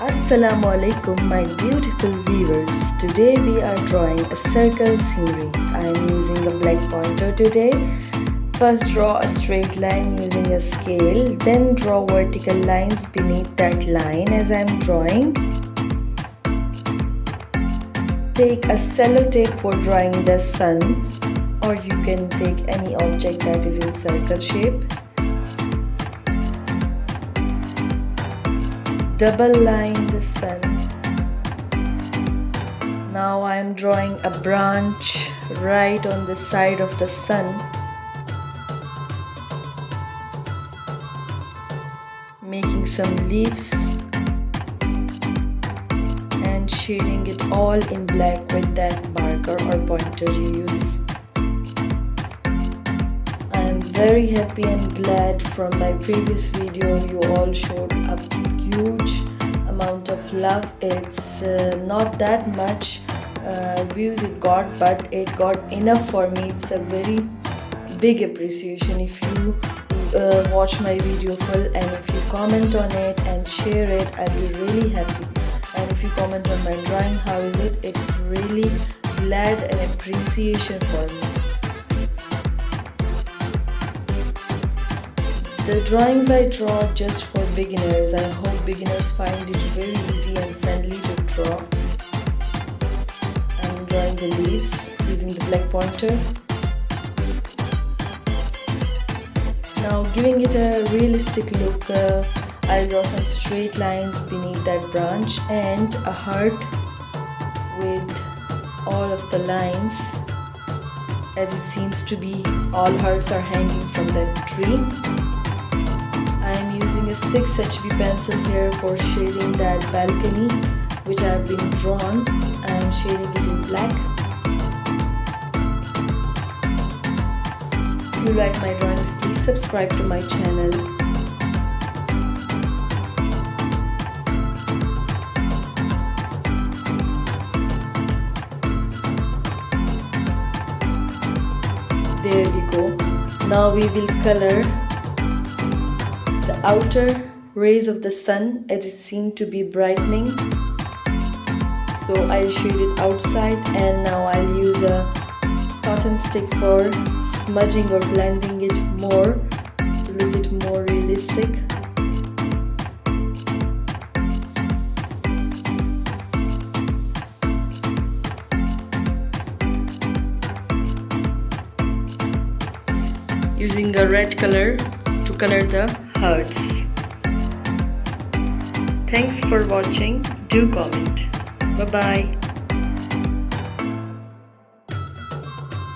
Assalamu alaikum my beautiful viewers. Today we are drawing a circle scenery. I am using a black pointer today. First draw a straight line using a scale, then draw vertical lines beneath that line as I am drawing. Take a sellotape for drawing the sun, or you can take any object that is in circle shape. Double line the sun. Now I am drawing a branch right on the side of the sun, making some leaves and shading it all in black with that marker or pointer you use. I am very happy and glad from my previous video you all showed a huge amount of love. It's not that much views it got, but it got enough for me. It's a very big appreciation if you watch my video full, and if you comment on it and share it, I'll be really happy. And if you comment on my drawing, how is it, it's really glad and appreciation for me. The drawings I draw just for beginners. I hope beginners find it very easy and friendly to draw. I'm drawing the leaves using the black pointer. Now giving it a realistic look, I'll draw some straight lines beneath that branch and a heart with all of the lines, as it seems to be all hearts are hanging from that tree. I am using a 6 HB pencil here for shading that balcony which I have been drawn. I am shading it in black. If you like my drawings, please subscribe to my channel. There we go. Now we will color the outer rays of the sun as it seems to be brightening. So I'll shade it outside, and now I'll use a cotton stick for smudging or blending it more to look it more realistic. Using a red color to color the hearts. Thanks for watching. Do comment. Bye bye.